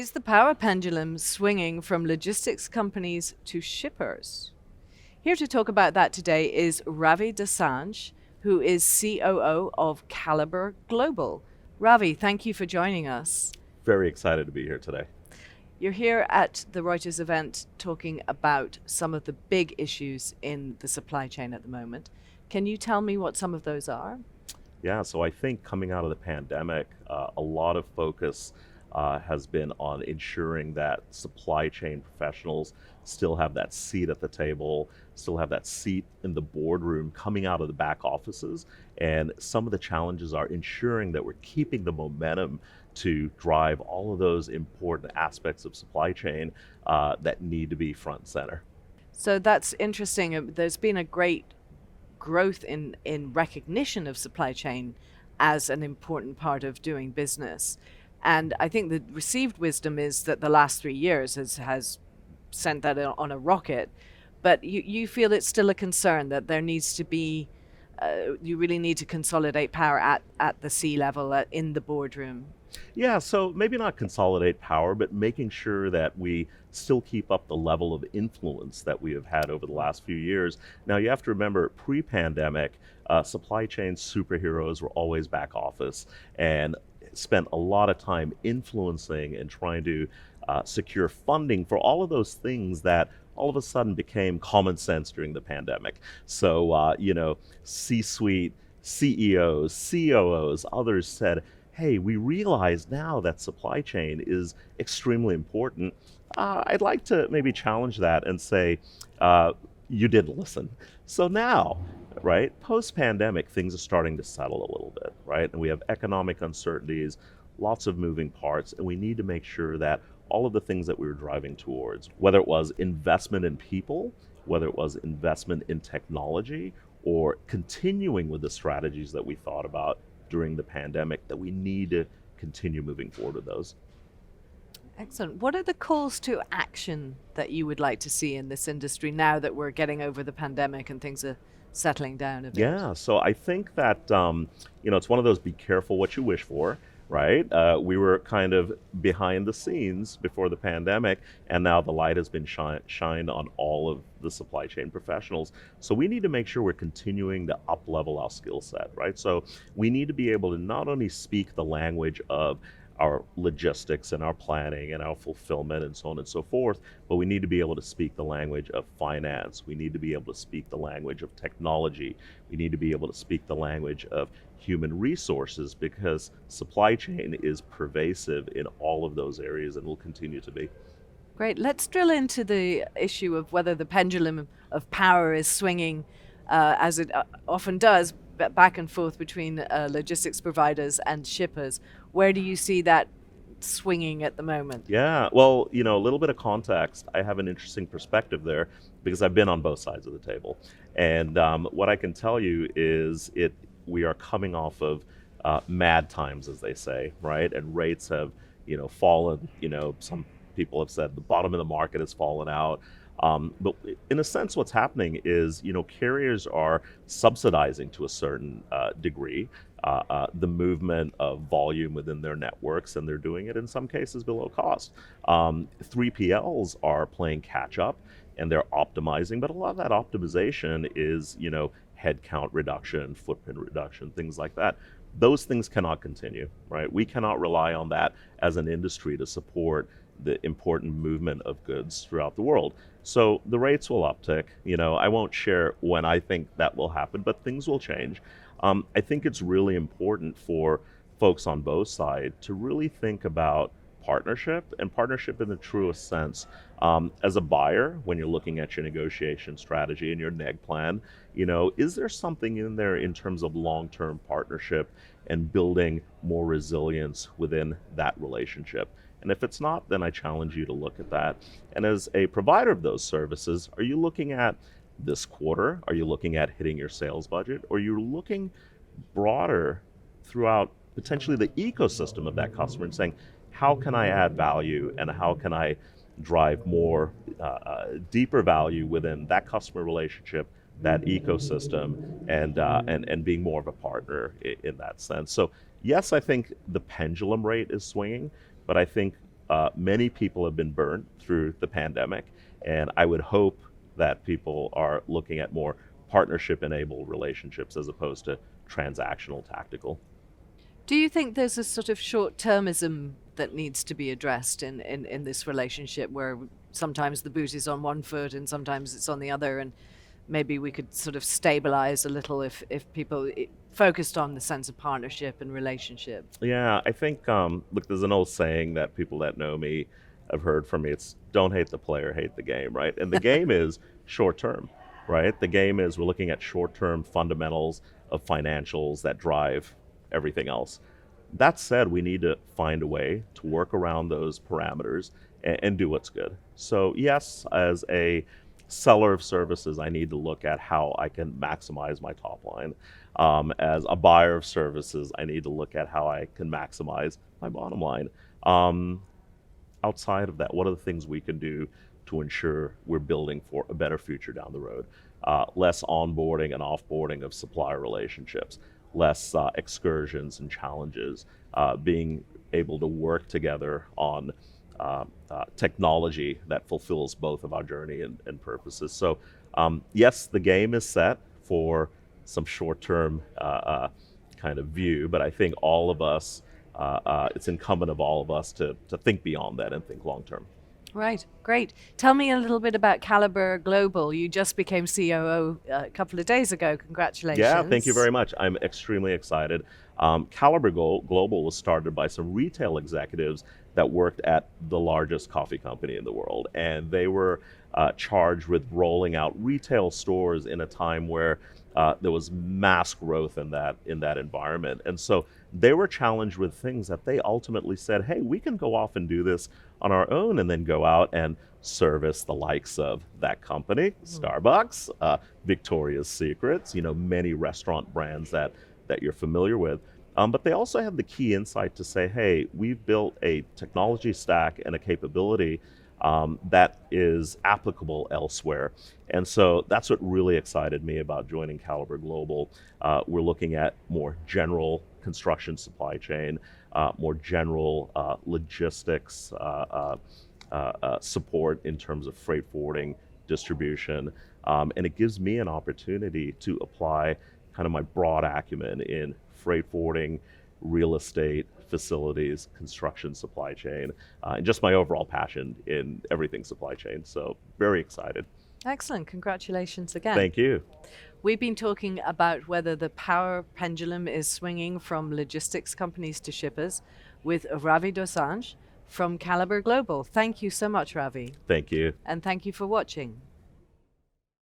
Is the power pendulum swinging from logistics companies to shippers? Here to talk about that today is Ravi Dosanjh, who is COO of Caliber Global. Ravi, thank you for joining us. Very excited to be here today. You're here at the Reuters event talking about some of the big issues in the supply chain at the moment. Can you tell me what some of those are? Yeah, so I think coming out of the pandemic, a lot of focus has been on ensuring that supply chain professionals still have that seat at the table, still have that seat in the boardroom coming out of the back offices. And some of the challenges are ensuring that we're keeping the momentum to drive all of those important aspects of supply chain that need to be front and center. So that's interesting. There's been a great growth in recognition of supply chain as an important part of doing business. And I think the received wisdom is that the last 3 years has sent that on a rocket. But you feel it's still a concern that there needs to be, you really need to consolidate power at the C level, in the boardroom. Yeah, so maybe not consolidate power, but making sure that we still keep up the level of influence that we have had over the last few years. Now, you have to remember, pre-pandemic, supply chain superheroes were always back office and spent a lot of time influencing and trying to secure funding for all of those things that all of a sudden became common sense during the pandemic. So, C-suite, CEOs, COOs, others said, hey, we realize now that supply chain is extremely important. I'd like to maybe challenge that and say, you didn't listen. So now, right, post-pandemic, things are starting to settle a little bit, right? And we have economic uncertainties, lots of moving parts, and we need to make sure that all of the things that we were driving towards, whether it was investment in people, whether it was investment in technology, or continuing with the strategies that we thought about during the pandemic, that we need to continue moving forward with those. Excellent. What are the calls to action that you would like to see in this industry now that we're getting over the pandemic and things are settling down a bit? Yeah, so I think that it's one of those be careful what you wish for, right? We were kind of behind the scenes before the pandemic, and now the light has been shined on all of the supply chain professionals. So we need to make sure we're continuing to up level our skill set, right? So we need to be able to not only speak the language of our logistics and our planning and our fulfillment and so on and so forth, but we need to be able to speak the language of finance. We need to be able to speak the language of technology. We need to be able to speak the language of human resources, because supply chain is pervasive in all of those areas and will continue to be. Great. Let's drill into the issue of whether the pendulum of power is swinging, as it often does, back and forth between logistics providers and shippers. Where do you see that swinging at the moment? Yeah, well, a little bit of context. I have an interesting perspective there because I've been on both sides of the table. And what I can tell you is we are coming off of mad times, as they say, right? And rates have, fallen. Some people have said the bottom of the market has fallen out. But in a sense, what's happening is, carriers are subsidizing to a certain degree the movement of volume within their networks, and they're doing it in some cases below cost. 3PLs are playing catch up, and they're optimizing, but a lot of that optimization is, headcount reduction, footprint reduction, things like that. Those things cannot continue, right? We cannot rely on that as an industry to support the important movement of goods throughout the world. So the rates will uptick. I won't share when I think that will happen, but things will change. I think it's really important for folks on both sides to really think about partnership, and partnership in the truest sense. As a buyer, when you're looking at your negotiation strategy and your neg plan, is there something in there in terms of long-term partnership and building more resilience within that relationship? And if it's not, then I challenge you to look at that. And as a provider of those services, are you looking at this quarter? Are you looking at hitting your sales budget? Or are you looking broader throughout potentially the ecosystem of that customer and saying, how can I add value and how can I drive more deeper value within that customer relationship, that ecosystem, and being more of a partner in that sense. So yes, I think the pendulum rate is swinging, but I think many people have been burned through the pandemic, and I would hope that people are looking at more partnership-enabled relationships as opposed to transactional, tactical. Do you think there's a sort of short-termism that needs to be addressed in this relationship where sometimes the boot is on one foot and sometimes it's on the other, and maybe we could sort of stabilize a little if people focused on the sense of partnership and relationship? Yeah, I think, look, there's an old saying that people that know me have heard from me. It's don't hate the player, hate the game, right? And the game is short term, right? The game is we're looking at short term fundamentals of financials that drive everything else. That said, we need to find a way to work around those parameters and do what's good. So, yes, as a seller of services, I need to look at how I can maximize my top line. As a buyer of services, I need to look at how I can maximize my bottom line. Outside of that, what are the things we can do to ensure we're building for a better future down the road? Less onboarding and offboarding of supplier relationships, less excursions and challenges, being able to work together on technology that fulfills both of our journey and purposes. So yes, the game is set for some short-term kind of view, but I think all of us, it's incumbent of all of us to think beyond that and think long-term. Right, great. Tell me a little bit about Caliber Global. You just became COO a couple of days ago. Congratulations. Yeah, thank you very much. I'm extremely excited. Caliber Global was started by some retail executives that worked at the largest coffee company in the world, and they were charged with rolling out retail stores in a time where there was mass growth in that environment. And so they were challenged with things that they ultimately said, hey, we can go off and do this on our own and then go out and service the likes of that company, Starbucks, Victoria's Secrets, many restaurant brands that you're familiar with. But they also had the key insight to say, hey, we've built a technology stack and a capability that is applicable elsewhere. And so that's what really excited me about joining Caliber Global. We're looking at more general construction supply chain, more general logistics support in terms of freight forwarding, distribution, and it gives me an opportunity to apply kind of my broad acumen in freight forwarding, real estate, facilities, construction supply chain, and just my overall passion in everything supply chain. So very excited. Excellent. Congratulations again. Thank you. We've been talking about whether the power pendulum is swinging from logistics companies to shippers with Ravi Dosanjh from Caliber Global. Thank you so much, Ravi. Thank you. And thank you for watching.